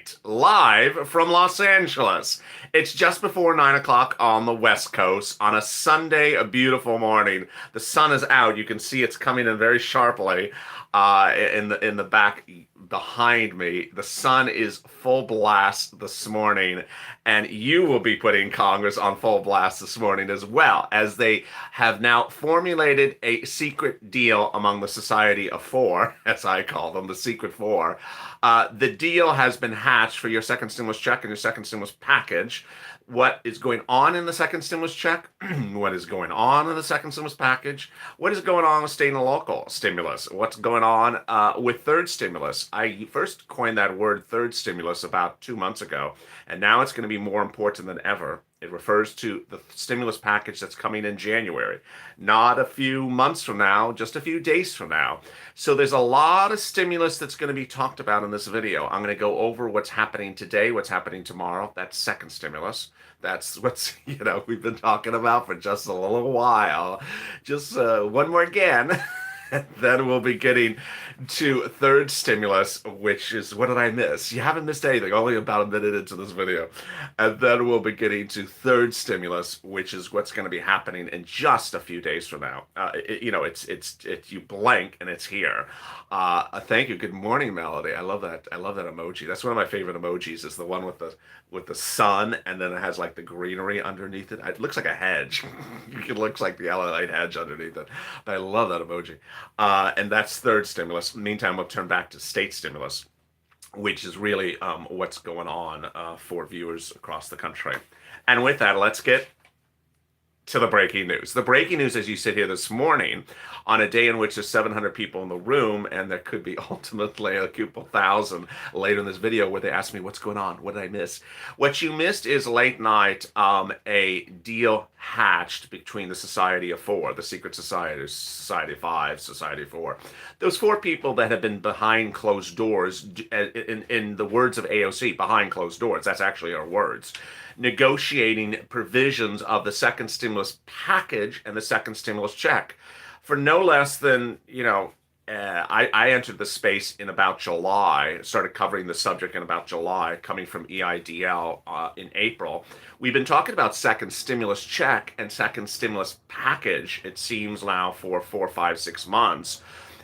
night, live from Los Angeles. It's just before 9 o'clock on the West Coast on a Sunday, a beautiful morning. The sun is out. You can see it's coming in very sharply in the back behind me. The sun is full blast this morning, and you will be putting Congress on full blast this morning as well, as they have now formulated a secret deal among the Society of Four, as I call them, the Secret Four. The deal has been hatched for your second stimulus check and your second stimulus package. What is going on in the second stimulus check? What is going on in the second stimulus package? What is going on with state and local stimulus? What's going on with third stimulus? I first coined that word third stimulus about 2 months ago, and now it's going to be more important than ever. It refers to the stimulus package that's coming in January, not a few months from now, just a few days from now. So there's a lot of stimulus that's going to be talked about in this video. I'm going to go over what's happening today, what's happening tomorrow. That's second stimulus. That's what's, we've been talking about for just a little while. Just one more again. Then we'll be getting to third stimulus, which is, what did I miss? You haven't missed anything, only about a minute into this video. And then we'll be getting to third stimulus, which is what's going to be happening in just a few days from now. You blank and it's here. Thank you. Good morning, Melody. I love that. I love that emoji. That's one of my favorite emojis. Is the one with the sun, and then it has like the greenery underneath it. It looks like a hedge. It looks like the LALATE hedge underneath it. But I love that emoji. And that's third stimulus. Meantime, we'll turn back to state stimulus, which is really what's going on for viewers across the country. And with that, let's get to the breaking news. The breaking news as you sit here this morning on a day in which there's 700 people in the room, and there could be ultimately a couple thousand later in this video where they ask me, what's going on? What did I miss? What you missed is late night, a deal hatched between the Society of Four, the secret societies, Society of Five, Society of Four. Those four people that have been behind closed doors, in the words of AOC, behind closed doors, that's actually our words, negotiating provisions of the second stimulus package and the second stimulus check for no less than, I entered the space in about July, started covering the subject in about July, coming from EIDL in April. We've been talking about second stimulus check and second stimulus package, it seems now, for 4, 5, 6 months.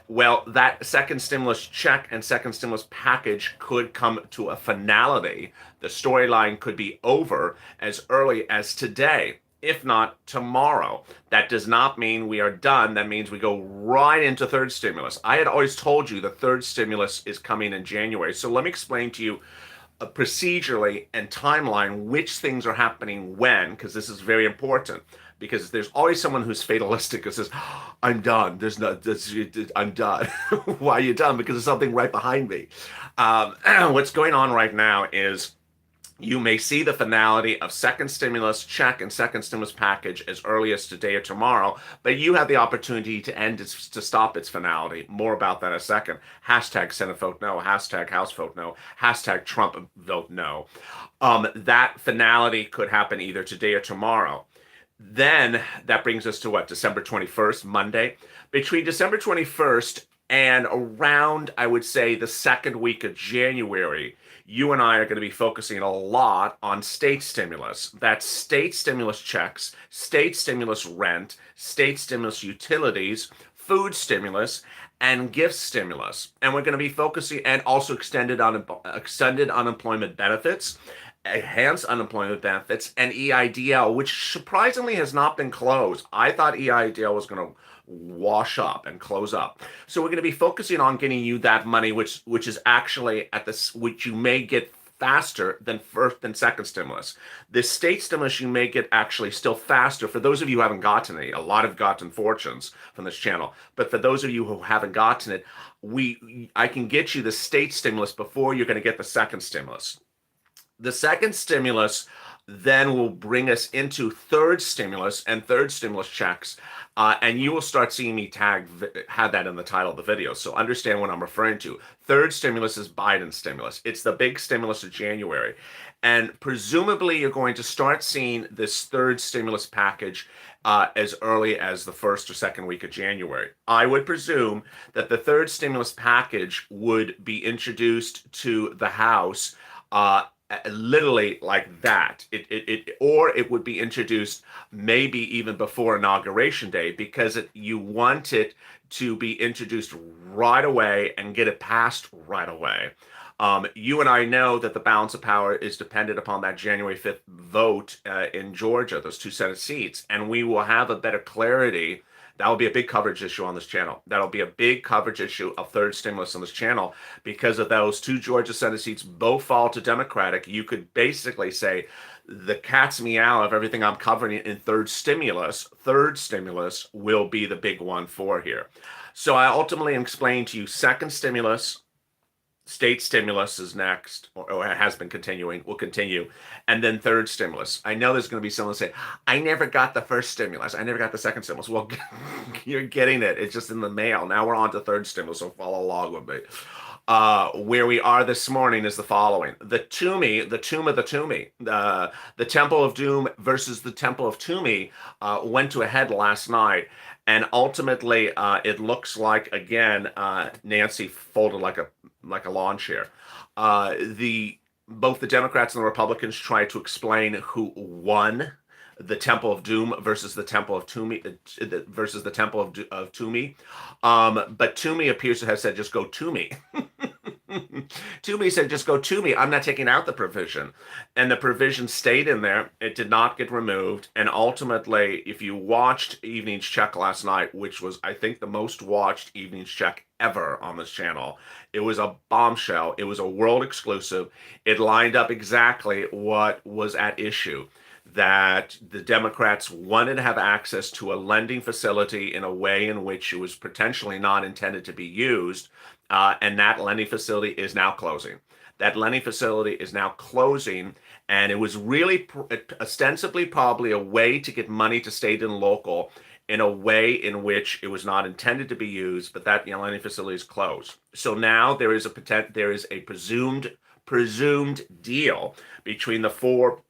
Well, that second stimulus check and second stimulus package could come to a finality. The storyline could be over as early as today, if not tomorrow. That does not mean we are done. That means we go right into third stimulus. I had always told you the third stimulus is coming in January. So let me explain to you procedurally and timeline which things are happening when, because this is very important. Because there's always someone who's fatalistic who says, I'm done. I'm done. Why are you done? Because there's something right behind me. What's going on right now is you may see the finality of second stimulus check and second stimulus package as early as today or tomorrow, but you have the opportunity to stop its finality. More about that in a second. Hashtag Senate vote no. Hashtag House vote no. Hashtag Trump vote no. That finality could happen either today or tomorrow. Then that brings us to what? December 21st, Monday. Between December 21st and around, I would say, the second week of January, you and I are going to be focusing a lot on state stimulus. That's state stimulus checks, state stimulus rent, state stimulus utilities, food stimulus, and gift stimulus. And we're going to be focusing, and also extended unemployment benefits, enhanced unemployment benefits, and EIDL, which surprisingly has not been closed. I thought EIDL was going to wash up and close up. So we're going to be focusing on getting you that money, which is actually which you may get faster than first and second stimulus. This state stimulus you may get actually still faster. For those of you who haven't gotten it, a lot have gotten fortunes from this channel. But for those of you who haven't gotten it, I can get you the state stimulus before you're going to get the second stimulus. The second stimulus then will bring us into third stimulus and third stimulus checks. And you will start seeing me have that in the title of the video. So understand what I'm referring to. Third stimulus is Biden's stimulus. It's the big stimulus of January. And presumably you're going to start seeing this third stimulus package as early as the first or second week of January. I would presume that the third stimulus package would be introduced to the House Literally like that. Or it would be introduced maybe even before Inauguration Day because you want it to be introduced right away and get it passed right away. You and I know that the balance of power is dependent upon that January 5th vote in Georgia, those two Senate seats, and we will have a better clarity. That will be a big coverage issue on this channel. That'll be a big coverage issue of third stimulus on this channel because of those two Georgia Senate seats both fall to Democratic. You could basically say the cat's meow of everything I'm covering in third stimulus will be the big one for here. So I ultimately explained to you second stimulus, state stimulus is next, or it has been continuing, will continue, and then third stimulus. I know there's going to be someone say, I never got the first stimulus. I never got the second stimulus. Well, you're getting it. It's just in the mail. Now we're on to third stimulus, so follow along with me. Where we are this morning is the following. The Tomb of the Toomey, the Temple of Doom versus the Temple of Toomey went to a head last night. And ultimately, it looks like, again, Nancy folded like a lawn chair. Both the Democrats and the Republicans tried to explain who won the Temple of Doom versus the Temple of Toomey versus the Temple of Toomey. But Toomey appears to have said, just go Toomey. Toomey said, just go Toomey. I'm not taking out the provision. And the provision stayed in there. It did not get removed. And ultimately, if you watched Evening's Check last night, which was, I think, the most watched Evening's Check ever on this channel, it was a bombshell. It was a world exclusive. It lined up exactly what was at issue. That the Democrats wanted to have access to a lending facility in a way in which it was potentially not intended to be used, and that lending facility is now closing. That lending facility is now closing, and it was really ostensibly probably a way to get money to state and local in a way in which it was not intended to be used, but that lending facility is closed. So now there is a presumed deal between the four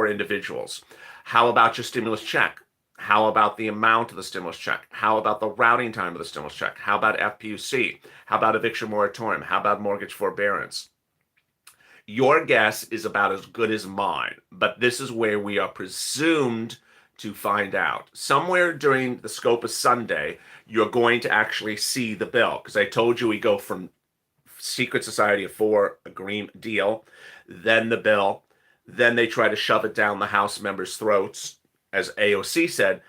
individuals. How about your stimulus check? How about the amount of the stimulus check? How about the routing time of the stimulus check? How about FPUC? How about eviction moratorium? How about mortgage forbearance? Your guess is about as good as mine, but this is where we are presumed to find out. Somewhere during the scope of Sunday, you're going to actually see the bill, because I told you we go from secret society of four agreement deal, then the bill, then they try to shove it down the House members' throats. As AOC said,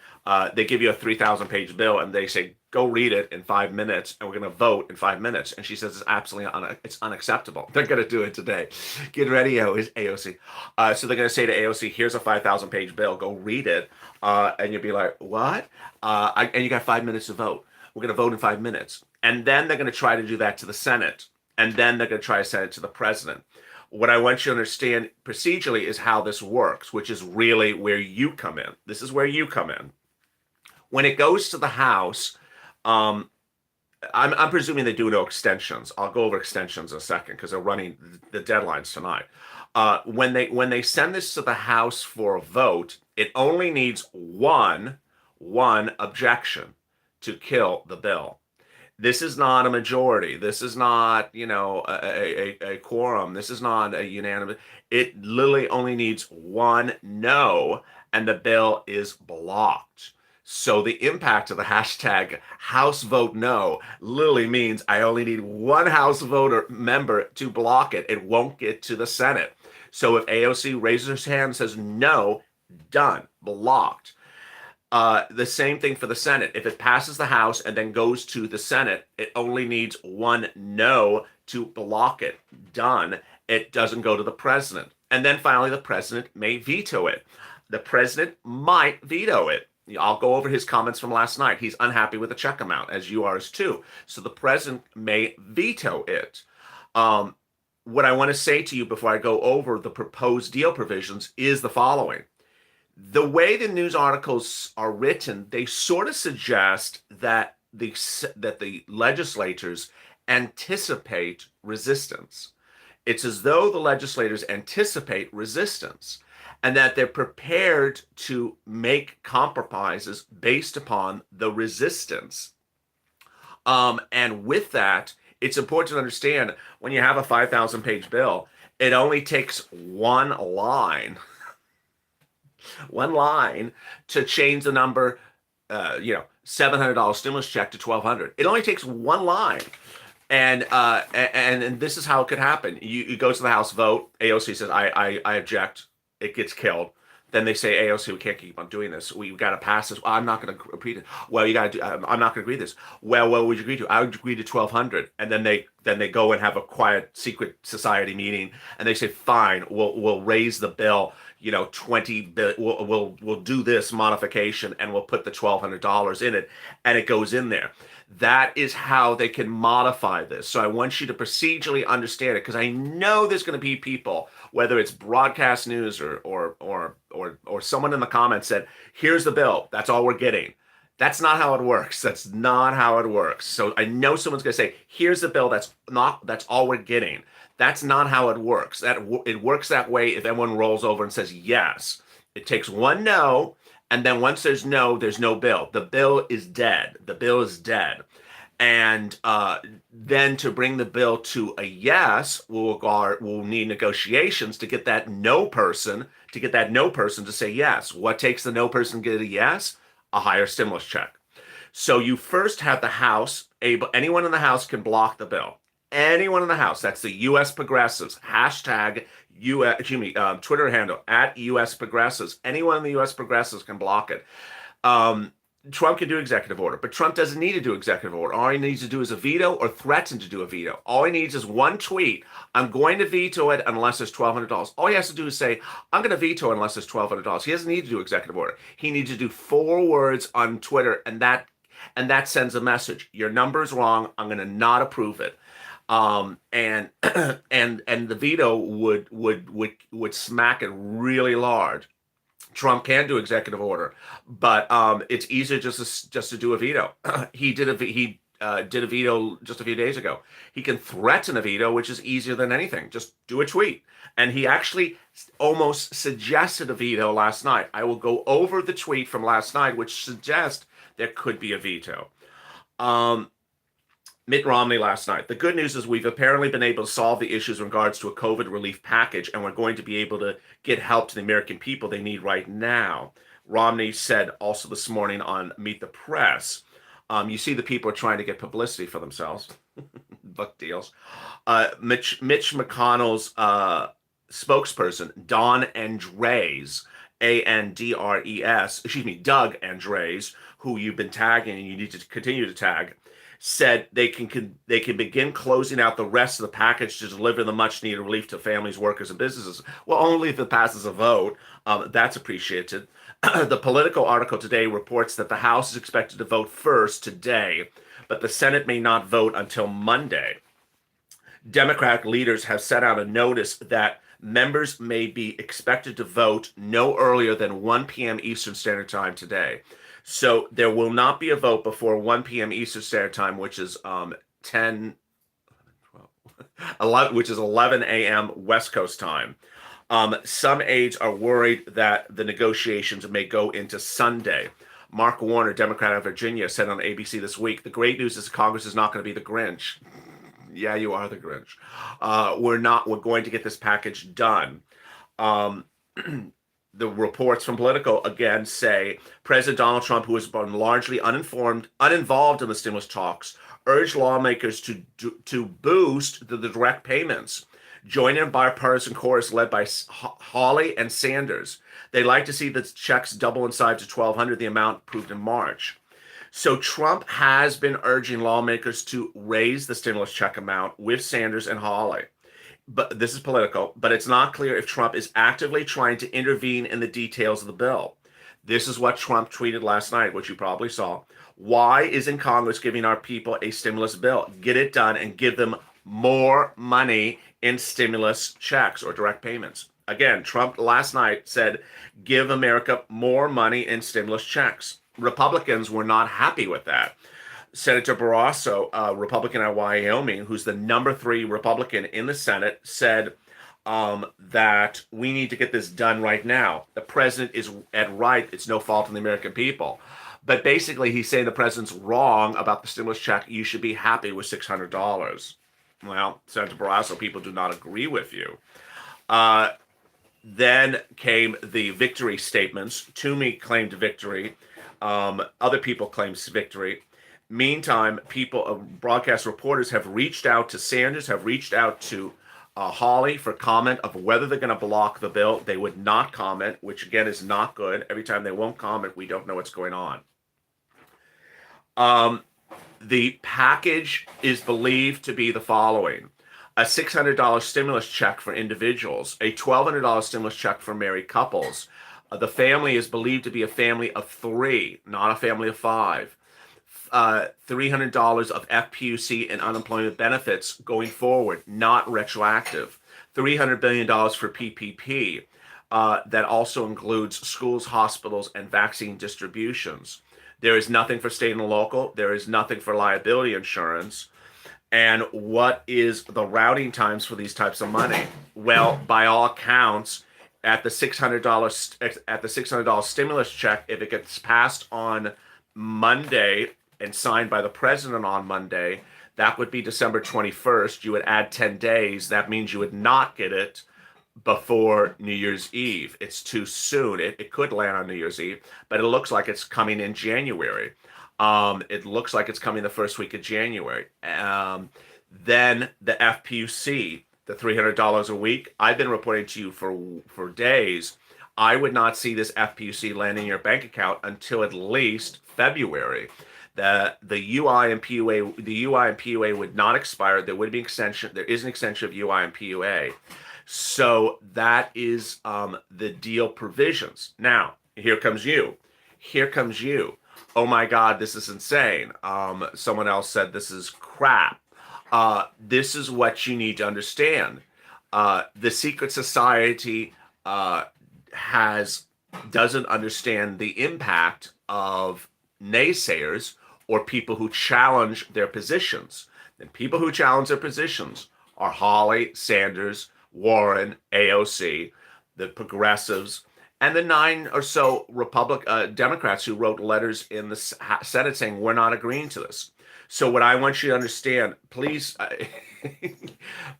they give you a 3,000-page bill and they say, go read it in 5 minutes and we're going to vote in 5 minutes. And she says it's absolutely it's unacceptable. They're going to do it today. Get ready, AOC. So they're going to say to AOC, here's a 5,000-page bill. Go read it. And you'll be like, what? And you got 5 minutes to vote. We're going to vote in 5 minutes. And then they're going to try to do that to the Senate. And then they're going to try to send it to the president. What I want you to understand procedurally is how this works, which is really where you come in. This is where you come in. When it goes to the House, I'm presuming they do no extensions. I'll go over extensions in a second because they're running the deadlines tonight. When they send this to the House for a vote, it only needs one objection to kill the bill. This is not a majority. This is not, a quorum. This is not a unanimous. It literally only needs one no, and the bill is blocked. So the impact of the hashtag House Vote No literally means I only need one House voter member to block it. It won't get to the Senate. So if AOC raises her hand and says no, done, blocked. The same thing for the Senate. If it passes the House and then goes to the Senate, it only needs one no to block it. Done. It doesn't go to the president. And then finally, the president may veto it. The president might veto it. I'll go over his comments from last night. He's unhappy with the check amount, as you are too. So the president may veto it. What I want to say to you before I go over the proposed deal provisions is the following. The way the news articles are written, they sort of suggest that the legislators anticipate resistance. It's as though the legislators anticipate resistance and that they're prepared to make compromises based upon the resistance. And with that, it's important to understand when you have a 5,000-page bill, It only takes one line to change the number, $700 stimulus check to 1,200. It only takes one line. And this is how it could happen. You go to the House vote. AOC says, I object. It gets killed. Then they say, AOC, we can't keep on doing this. We've got to pass this. I'm not going to agree to. Well, you got to do. I'm not going to agree to this. Well, what would you agree to? I would agree to 1,200. And then they go and have a quiet secret society meeting, and they say, fine, we'll raise the bill. 20. We'll do this modification, and we'll put the $1,200 in it, and it goes in there. That is how they can modify this. So I want you to procedurally understand it, because I know there's going to be people, whether it's broadcast news or someone in the comments said, here's the bill. That's all we're getting. That's not how it works. That's not how it works. So I know someone's going to say, here's the bill. That's all we're getting. That's not how it works. It works that way if everyone rolls over and says yes. It takes one no. And then once there's no bill. The bill is dead. The bill is dead. And then to bring the bill to a yes, we'll need negotiations to get that no person to say yes. What takes the no person to get a yes? A higher stimulus check. So you first have the House anyone in the House can block the bill. Anyone in the House. That's the U.S. Progressives. Hashtag Twitter handle @US Progressives. Anyone in the U.S. Progressives can block it. Trump can do executive order, but Trump doesn't need to do executive order. All he needs to do is a veto or threaten to do a veto. All he needs is one tweet. I'm going to veto it unless there's $1,200. All he has to do is say, I'm going to veto unless there's $1,200. He doesn't need to do executive order. He needs to do 4 words on Twitter, and that sends a message. Your number's wrong. I'm going to not approve it. And the veto would smack it really large. Trump can do executive order, but it's easier just to do a veto. He did a veto just a few days ago. He can threaten a veto, which is easier than anything. Just do a tweet. And he actually almost suggested a veto last night. I will go over the tweet from last night, which suggests there could be a veto. Mitt Romney last night. The good news is we've apparently been able to solve the issues in regards to a COVID relief package, and we're going to be able to get help to the American people they need right now. Romney said also this morning on Meet the Press. You see the people are trying to get publicity for themselves. Book deals. Mitch McConnell's spokesperson, Don Andres, Doug Andres, who you've been tagging and you need to continue to tag, said they can begin closing out the rest of the package to deliver the much needed relief to families, workers, and businesses. Well, only if it passes a vote. That's appreciated. The Political article today reports that the House is expected to vote first today, but the Senate may not vote until Monday. Democratic leaders have sent out a notice that members may be expected to vote no earlier than 1 p.m. Eastern Standard Time today. So there will not be a vote before 1 p.m. Eastern Standard Time, which is 11 a.m. West Coast time. Some aides are worried that the negotiations may go into Sunday. Mark Warner, Democrat of Virginia, said on ABC this week, the great news is Congress is not going to be the Grinch. Yeah, you are the Grinch. We're going to get this package done. The reports from Politico again say President Donald Trump, who has been largely uninvolved in the stimulus talks, urged lawmakers to boost the direct payments. Join in a bipartisan chorus led by Hawley and Sanders. They'd like to see the checks double in size to $1,200, the amount approved in March. So Trump has been urging lawmakers to raise the stimulus check amount with Sanders and Hawley. But this is Political, but it's not clear if Trump is actively trying to intervene in the details of the bill. This is what Trump tweeted last night, which you probably saw. Why isn't Congress giving our people a stimulus bill? Get it done and give them more money in stimulus checks or direct payments. Again, Trump last night said, give America more money in stimulus checks. Republicans were not happy with that. Senator Barrasso, a Republican at Wyoming, who's the number 3 Republican in the Senate, said that we need to get this done right now. The president is right. It's no fault of the American people. But basically, he's saying the president's wrong about the stimulus check. You should be happy with $600. Well, Senator Barrasso, people do not agree with you. Uh, then came the victory statements. Toomey claimed victory. Other people claimed victory. Meantime, broadcast reporters have reached out to Sanders, have reached out to Hawley for comment of whether they're going to block the bill. They would not comment, which again is not good. Every time they won't comment, we don't know what's going on. The package is believed to be the following: a $600 stimulus check for individuals, a $1,200 stimulus check for married couples. The family is believed to be a family of 3, not a family of 5. $300 of FPUC and unemployment benefits going forward, not retroactive. $300 billion for PPP. That also includes schools, hospitals, and vaccine distributions. There is nothing for state and local. There is nothing for liability insurance. And what is the routing times for these types of money? Well, by all accounts, at the $600 stimulus check, if it gets passed on Monday and signed by the president on Monday, that would be December 21st. You would add 10 days. That means you would not get it before New Year's Eve. It's too soon. It could land on New Year's Eve, but it looks like it's coming in January. It looks like it's coming the first week of January. Then the FPUC, the $300 a week. I've been reporting to you for days. I would not see this FPUC land in your bank account until at least February. The UI and PUA would not expire. There would be extension. There is an extension of UI and PUA. So that is the deal provisions. Now, here comes you. Here comes you. Oh my God, this is insane. Someone else said this is crap. This is what you need to understand. The secret society doesn't understand the impact of naysayers or people who challenge their positions. And people who challenge their positions are Hawley, Sanders, Warren, AOC, the progressives, and the 9 or so Democrats who wrote letters in the Senate saying, we're not agreeing to this. So what I want you to understand, please,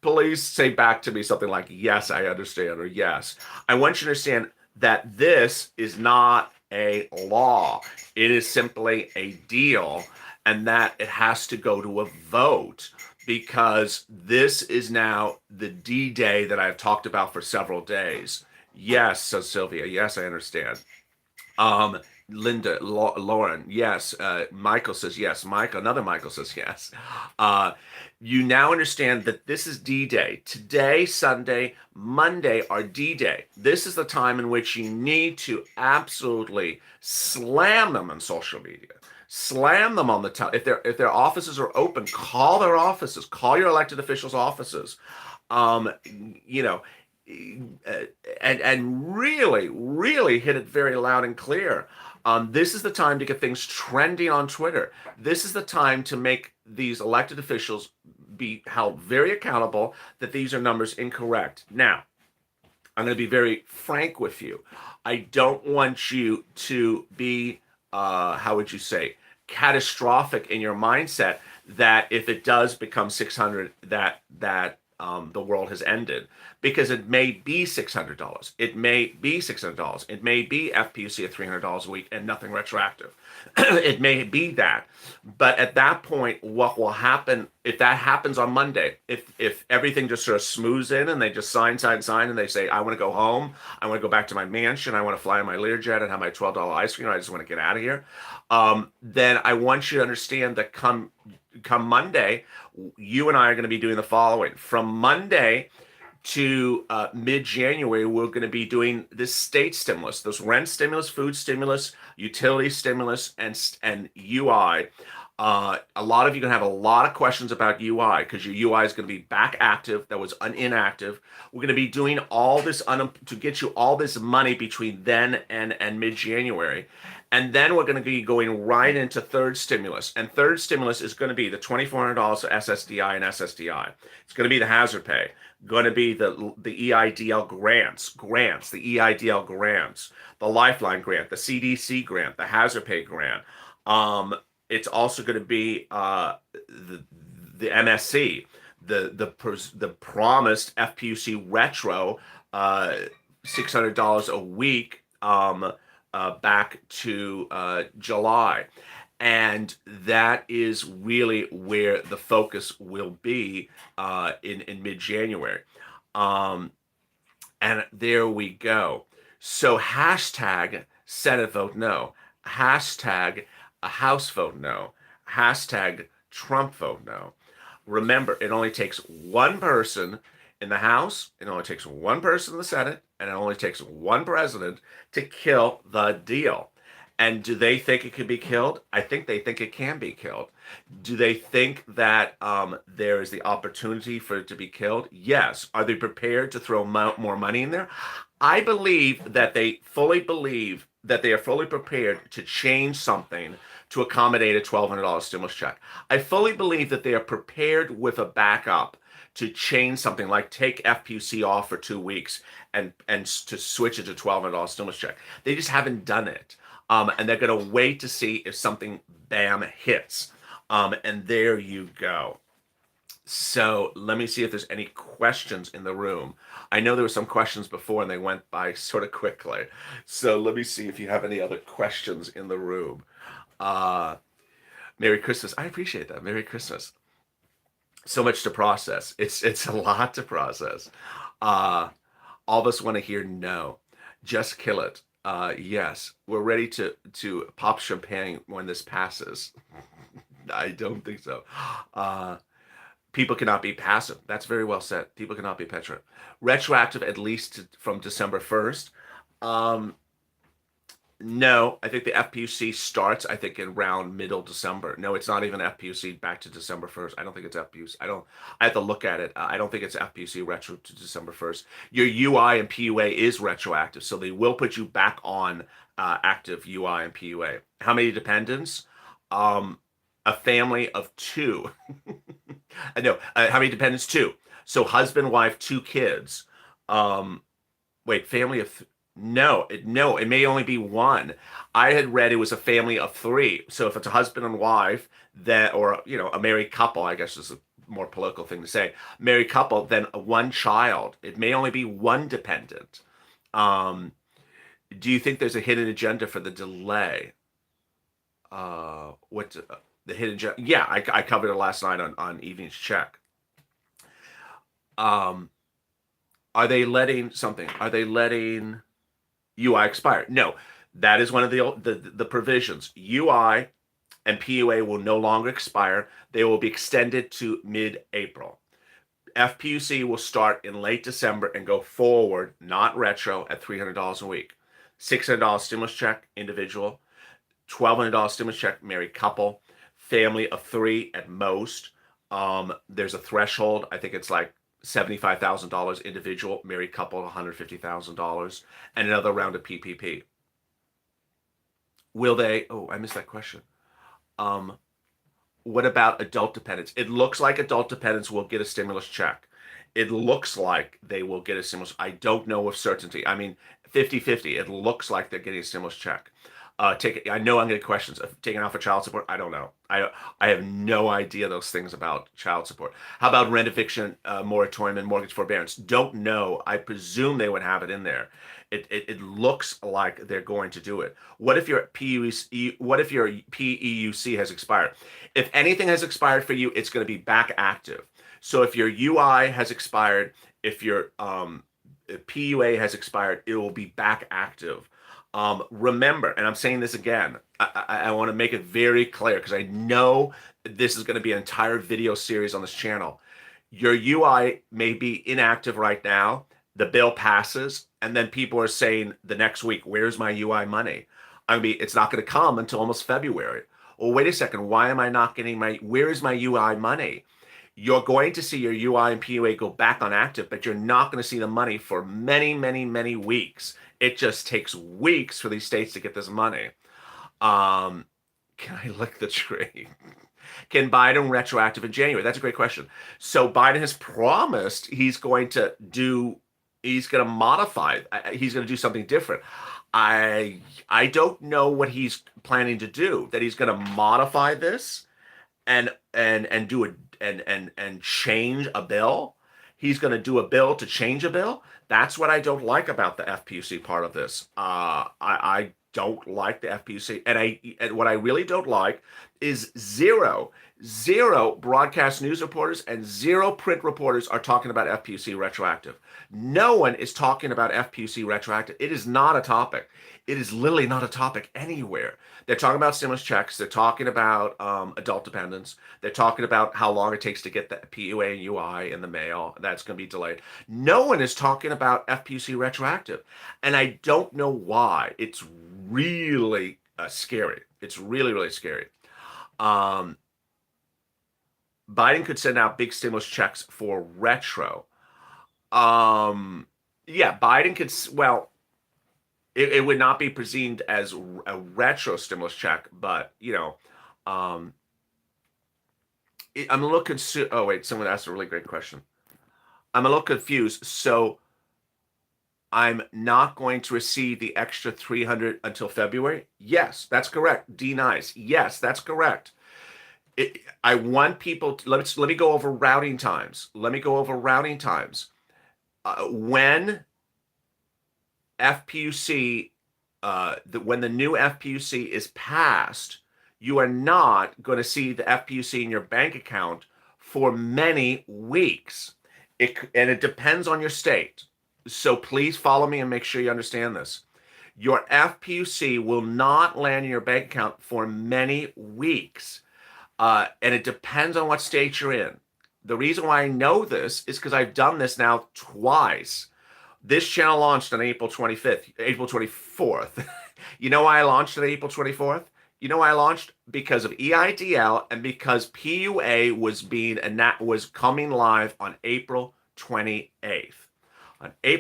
please say back to me something like, yes, I understand, or yes. I want you to understand that this is not a law. It is simply a deal, and that it has to go to a vote, because this is now the D-Day that I've talked about for several days. Yes, says Sylvia. Yes, I understand. Linda, Lauren, yes. Michael says yes. Another Michael says yes. You now understand that this is D-Day. Today, Sunday, Monday are D-Day. This is the time in which you need to absolutely slam them on social media. Slam them on the if their offices are open, call their offices. Call your elected officials' offices. And really hit it very loud and clear. This is the time to get things trending on Twitter. This is the time to make these elected officials be held very accountable that these are numbers incorrect. Now, I'm going to be very frank with you. I don't want you to be, how would you say, catastrophic in your mindset that if it does become 600, that the world has ended, because it may be $600. It may be $600. It may be FPUC at $300 a week and nothing retroactive. It may be that. But at that point, what will happen if that happens on Monday? If everything just sort of smooths in and they just sign, and they say, I want to go home. I want to go back to my mansion. I want to fly in my Learjet and have my $12 ice cream. I just want to get out of here. Then I want you to understand that come Monday, you and I are going to be doing the following. From Monday to mid-January, we're going to be doing this state stimulus, this rent stimulus, food stimulus, utility stimulus, and UI. A lot of you are going to have a lot of questions about UI because your UI is going to be back active. That was inactive. We're going to be doing all this to get you all this money between then and mid-January. And then we're going to be going right into third stimulus. And third stimulus is going to be the $2,400 for SSDI and SSDI. It's going to be the hazard pay. Going to be the EIDL grants, the EIDL grants, the Lifeline grant, the CDC grant, the hazard pay grant. It's also going to be the MSC, the promised FPUC retro, $600 a week, back to July. And that is really where the focus will be in mid-January. And there we go. So hashtag Senate vote no. Hashtag a House vote no. Hashtag Trump vote no. Remember, it only takes one person in the House, it only takes one person in the Senate, and it only takes one president to kill the deal. And do they think it can be killed? I think they think it can be killed. Do they think that there is the opportunity for it to be killed? Yes. Are they prepared to throw more money in there? I believe that they are fully prepared to change something to accommodate a $1,200 stimulus check. I fully believe that they are prepared with a backup to change something like take FPUC off for 2 weeks and to switch it to $1,200 stimulus check. They just haven't done it. And they're going to wait to see if something bam hits. And there you go. So let me see if there's any questions in the room. I know there were some questions before and they went by sort of quickly. So let me see if you have any other questions in the room. Merry Christmas. I appreciate that. Merry Christmas. So much to process. It's a lot to process. All of us want to hear no. Just kill it. Yes, we're ready to pop champagne when this passes. I don't think so. People cannot be passive. That's very well said. People cannot be petrified. Retroactive at least from December 1st. No, I think the FPUC starts, I think, in around middle December. No, it's not even FPUC back to December 1st. I don't think it's FPUC. I have to look at it. I don't think it's FPUC retro to December 1st. Your UI and PUA is retroactive, so they will put you back on active UI and PUA. How many dependents? A family of 2. No, how many dependents? 2. So husband, wife, 2 kids. Wait, family of... No, it may only be 1. I had read it was a family of 3. So if it's a husband and wife, that, or a married couple, I guess is a more political thing to say, married couple, then 1 child. It may only be 1 dependent. Do you think there's a hidden agenda for the delay? What the hidden agenda? Yeah, I covered it last night on Evening's Check. Are they letting something? Are they letting UI expire? No, that is one of the provisions. UI and PUA will no longer expire. They will be extended to mid-April. FPUC will start in late December and go forward, not retro, at $300 a week. $600 stimulus check, individual. $1,200 stimulus check, married couple. Family of 3 at most. There's a threshold. I think it's like $75,000 individual, married couple, $150,000, and another round of PPP. Will they? Oh, I missed that question. What about adult dependents? It looks like adult dependents will get a stimulus check. It looks like they will get a stimulus. I don't know with certainty. I mean, 50-50. It looks like they're getting a stimulus check. I know I'm getting questions. Taking off for child support? I don't know. I have no idea those things about child support. How about rent eviction, moratorium, and mortgage forbearance? Don't know. I presume they would have it in there. It looks like they're going to do it. What if your PEUC has expired? If anything has expired for you, it's going to be back active. So if your UI has expired, if your PUA has expired, it will be back active. Remember, and I'm saying this again, I want to make it very clear because I know this is going to be an entire video series on this channel. Your UI may be inactive right now. The bill passes, and then people are saying the next week, where's my UI money? I mean, it's not going to come until almost February. Well, wait a second. Why am I not getting where is my UI money? You're going to see your UI and PUA go back on active, but you're not going to see the money for many, many, many weeks. It just takes weeks for these states to get this money. Can I lick the tree? Can Biden retroactive in January? That's a great question. So Biden has promised he's going to modify. He's going to do something different. I don't know what he's planning to do. That he's going to modify this and do and change a bill. He's going to do a bill to change a bill. That's what I don't like about the FPUC part of this. I don't like the FPUC, and what I really don't like is zero broadcast news reporters and zero print reporters are talking about FPUC retroactive. No one is talking about FPUC retroactive. It is not a topic. It is literally not a topic anywhere. They're talking about stimulus checks. They're talking about adult dependents. They're talking about how long it takes to get the PUA and UI in the mail. That's going to be delayed. No one is talking about FPUC retroactive. And I don't know why. It's really scary. It's really, really scary. Biden could send out big stimulus checks for retro. Yeah, Biden could, well, it would not be perceived as a retro stimulus check, but, I'm a little confused. Oh, wait, someone asked a really great question. I'm a little confused. So I'm not going to receive the extra 300 until February? Yes, that's correct. D Nice. Yes, that's correct. I want people to, let me go over routing times. Let me go over routing times. When FPUC, when the new FPUC is passed, you are not going to see the FPUC in your bank account for many weeks. And it depends on your state. So please follow me and make sure you understand this. Your FPUC will not land in your bank account for many weeks. And it depends on what state you're in. The reason why I know this is because I've done this now twice. This channel launched on April 25th, April 24th. You know why I launched on April 24th? You know why I launched? Because of EIDL and because PUA was coming live on April 28th.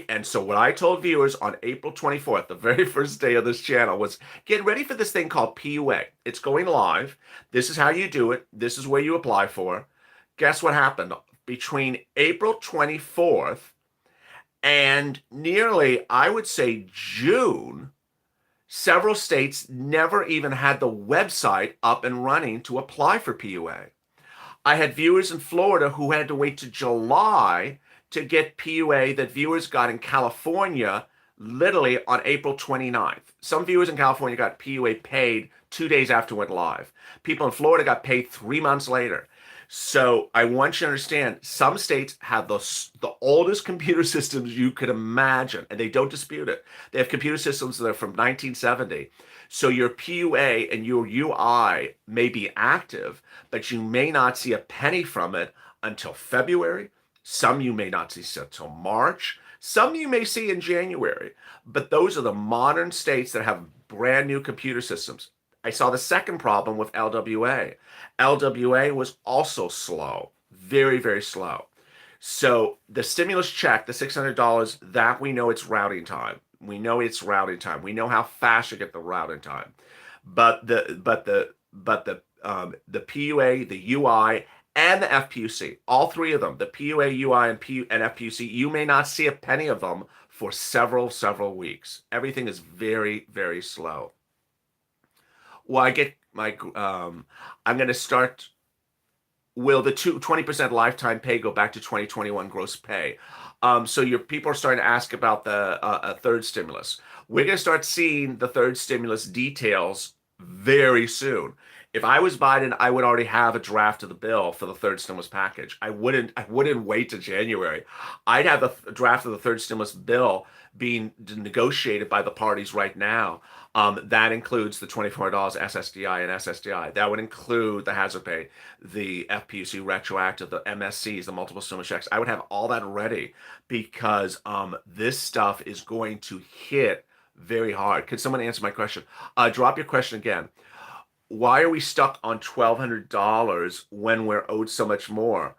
And so what I told viewers on April 24th, the very first day of this channel, was get ready for this thing called PUA. It's going live. This is how you do it. This is where you apply for. Guess what happened? Between April 24th and nearly, I would say, June, several states never even had the website up and running to apply for PUA. I had viewers in Florida who had to wait to July to get PUA that viewers got in California literally on April 29th. Some viewers in California got PUA paid 2 days after it went live. People in Florida got paid 3 months later. So I want you to understand, some states have the oldest computer systems you could imagine, and they don't dispute it. They have computer systems that are from 1970. So your PUA and your UI may be active, but you may not see a penny from it until February. Some you may not see until March. Some you may see in January. But those are the modern states that have brand new computer systems. I saw the second problem with LWA. LWA was also slow, very, very slow. So the stimulus check, the $600, that we know it's routing time. We know it's routing time. We know how fast you get the routing time. But the PUA, the UI, and the FPUC, all three of them, the PUA, UI, and FPUC, you may not see a penny of them for several weeks. Everything is very, very slow. Well, I get my, I'm going to start, will the 20% lifetime pay go back to 2021 gross pay? So your people are starting to ask about the third stimulus. We're going to start seeing the third stimulus details very soon. If I was Biden, I would already have a draft of the bill for the third stimulus package. I wouldn't wait to January. I'd have a draft of the third stimulus bill being negotiated by the parties right now. That includes the $24 SSDI and SSDI. That would include the hazard pay, the FPUC retroactive, the MSCs, the multiple stimulus checks. I would have all that ready because this stuff is going to hit very hard. Could someone answer my question? Drop your question again. Why are we stuck on $1,200 when we're owed so much more?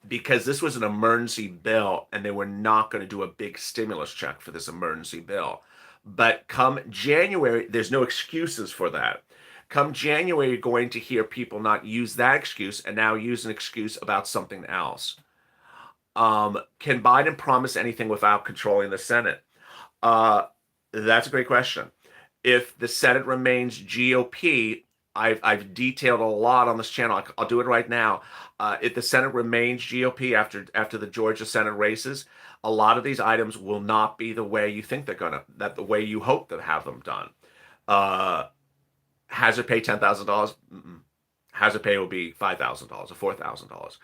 Because this was an emergency bill and they were not going to do a big stimulus check for this emergency bill. But come January, there's no excuses for that. Come January, you're going to hear people not use that excuse and now use an excuse about something else. Can Biden promise anything without controlling the Senate? That's a great question. If the Senate remains GOP, I've detailed a lot on this channel. I'll do it right now. If the Senate remains GOP after the Georgia Senate races, a lot of these items will not be the way you think they're gonna, that the way you hope to have them done. Uh, Hazard pay $10,000. Hazard pay will be $5,000 or $4,000.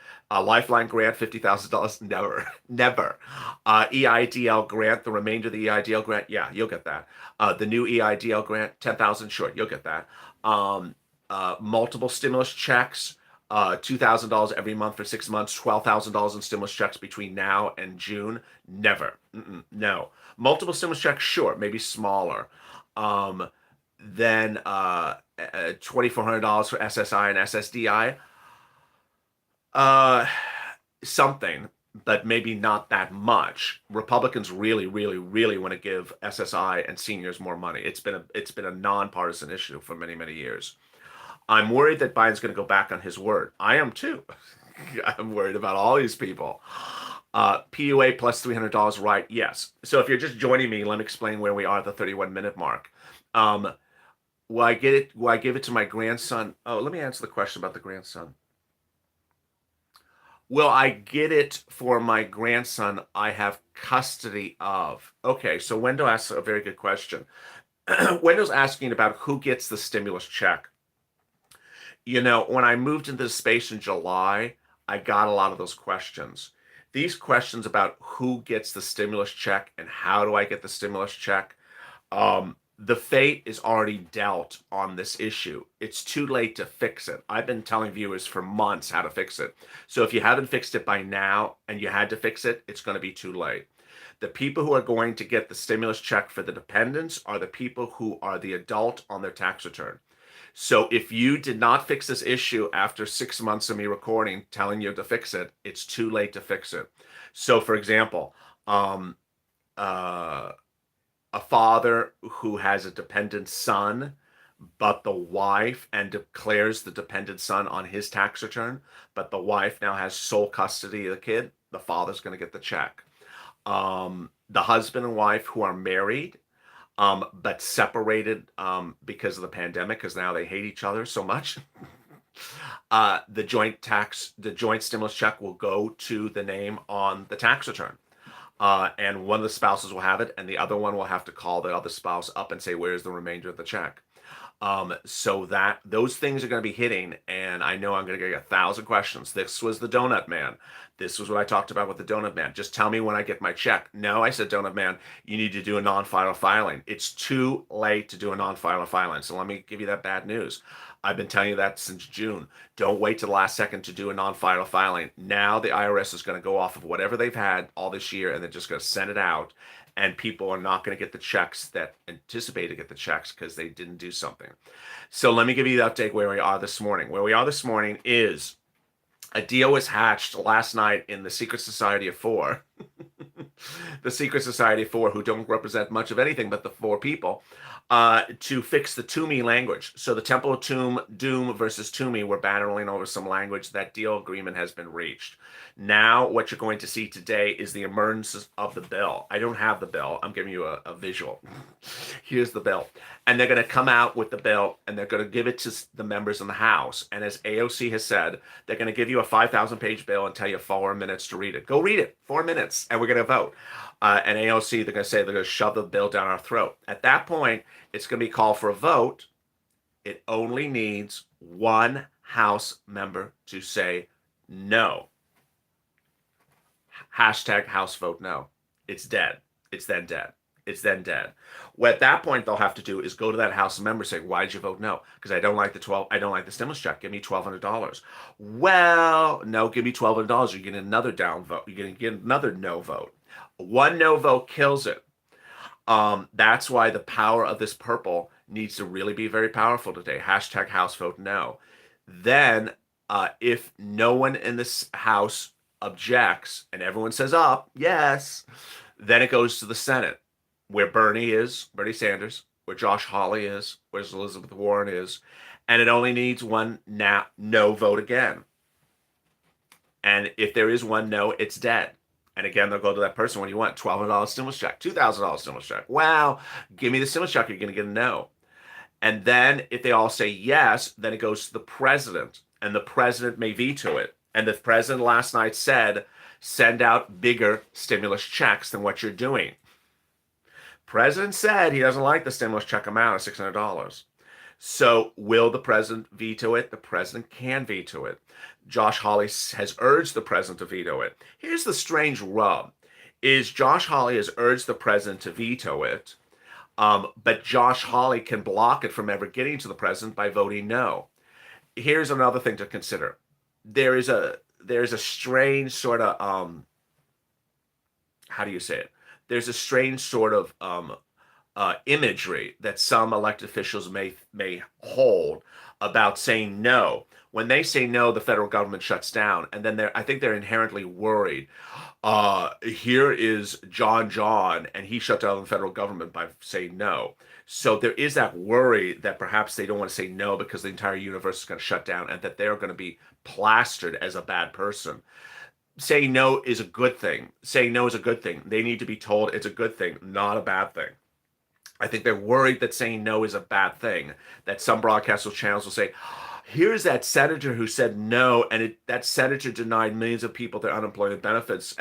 Lifeline grant $50,000. Never, never. EIDL grant, the remainder of the EIDL grant, yeah, you'll get that. The new EIDL grant, 10,000, sure, you'll get that. Multiple stimulus checks, $2,000 every month for 6 months, $12,000 in stimulus checks between now and June. Never. No. Multiple stimulus checks, sure, maybe smaller. Then $2,400 for SSI and SSDI. Something, but maybe not that much. Republicans really, really, really want to give SSI and seniors more money. It's been a nonpartisan issue for many, many years. I'm worried that Biden's going to go back on his word. I am too. I'm worried about all these people. PUA plus $300, right? Yes. So if you're just joining me, let me explain where we are at the 31-minute mark. Will I get it? Will I give it to my grandson? Oh, let me answer the question about the grandson. Will I get it for my grandson I have custody of? Okay, so Wendell asks a very good question. Wendell's asking about who gets the stimulus check. You know, when I moved into the space in July, I got a lot of those questions. These questions about who gets the stimulus check and how do I get the stimulus check, the fate is already dealt on this issue. It's too late to fix it. I've been telling viewers for months how to fix it. So if you haven't fixed it by now and you had to fix it, it's going to be too late. The people who are going to get the stimulus check for the dependents are the people who are the adult on their tax return. So if you did not fix this issue after 6 months of me recording, telling you to fix it, it's too late to fix it. So for example, a father who has a dependent son, but the wife, and declares the dependent son on his tax return, but the wife now has sole custody of the kid, the father's going to get the check. The husband and wife who are married, but separated because of the pandemic, because now they hate each other so much. The joint stimulus check will go to the name on the tax return. And one of the spouses will have it, and the other one will have to call the other spouse up and say, where's the remainder of the check? So that those things are going to be hitting, and I know I'm going to get 1,000 questions. This was the donut man. This was what I talked about with the donut man. Just tell me when I get my check. No, I said, donut man, you need to do a non-final filing. It's too late to do a non-final filing. So let me give you that bad news. I've been telling you that since June. Don't wait to the last second to do a non-final filing. Now the IRS is going to go off of whatever they've had all this year, and they're just going to send it out. And people are not going to get the checks that anticipate to get the checks because they didn't do something. So let me give you the update where we are this morning. Where we are this morning is a deal was hatched last night in the Secret Society of Four. The Secret Society of Four, who don't represent much of anything but the four people, to fix the Toomey language. So the Temple of Doom versus Toomey were battling over some language. That deal agreement has been reached. Now what you're going to see today is the emergence of the bill. I don't have the bill. I'm giving you a visual. Here's the bill. And they're going to come out with the bill, and they're going to give it to the members in the House. And as AOC has said, they're going to give you a 5,000-page bill and tell you 4 minutes to read it. Go read it. 4 minutes, and we're going to vote. And AOC, they're going to say they're going to shove the bill down our throat. At that point, it's going to be called for a vote. It only needs one House member to say no. Hashtag House vote no. It's dead. It's then dead. It's then dead. What at that point they'll have to do is go to that House member and say, why did you vote no? Because I don't like the stimulus check. Give me $1,200. Well, no, give me $1,200. You're getting another down vote. You're going to get another no vote. One no vote kills it. That's why the power of this purple needs to really be very powerful today. Hashtag House vote no. Then if no one in this House objects and everyone says up, yes, then it goes to the Senate, where Bernie Sanders, where Josh Hawley is, where Elizabeth Warren is, and it only needs one no vote again. And if there is one no, it's dead. And again, they'll go to that person, what do you want? $1,200 stimulus check, $2,000 stimulus check. Wow, give me the stimulus check, you're going to get a no. And then if they all say yes, then it goes to the president, and the president may veto it. And the president last night said, send out bigger stimulus checks than what you're doing. President said he doesn't like the stimulus check amount of $600. So will the president veto it? The president can veto it. Josh Hawley has urged the president to veto it. Here's the strange rub, is Josh Hawley has urged the president to veto it, but Josh Hawley can block it from ever getting to the president by voting no. Here's another thing to consider. There's a strange sort of how do you say it? There's a strange sort of imagery that some elected officials may hold about saying no. When they say no, the federal government shuts down, and then I think they're inherently worried. Here is John, and he shut down the federal government by saying no. So there is that worry that perhaps they don't want to say no because the entire universe is going to shut down, and that they're going to be plastered as a bad person. Saying no is a good thing. Saying no is a good thing. They need to be told it's a good thing, not a bad thing. I think they're worried that saying no is a bad thing, that some broadcast channels will say, here's that senator who said no, and that senator denied millions of people their unemployment benefits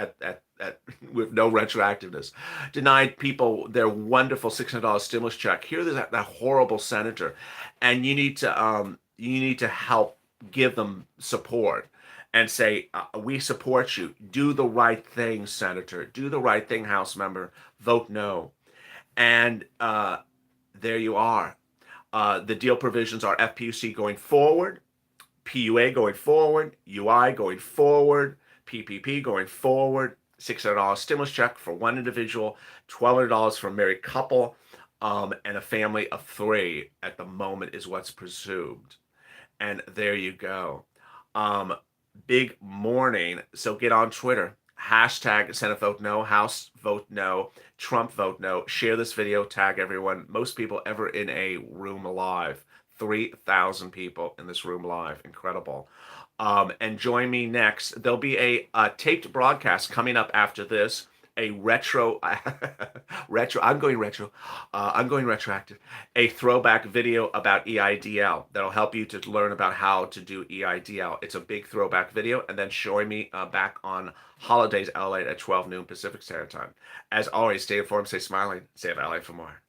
with no retroactiveness, denied people their wonderful $600 stimulus check. Here's that horrible senator, and you need to help give them support and say, we support you. Do the right thing, Senator. Do the right thing, House member. Vote no. And there you are. The deal provisions are FPUC going forward, PUA going forward, UI going forward, PPP going forward, $600 stimulus check for one individual, $1,200 for a married couple, and a family of 3 at the moment is what's presumed. And there you go. Big morning. So get on Twitter. Hashtag Senate vote no, House vote no, Trump vote no. Share this video, tag everyone. Most people ever in a room live. 3,000 people in this room live. Incredible. And join me next. There'll be a taped broadcast coming up after this. A retro, I'm going retroactive. A throwback video about EIDL that'll help you to learn about how to do EIDL. It's a big throwback video, and then join me back on holidays LA at 12 noon Pacific Standard Time. As always, stay informed, stay smiling, stay LA for more.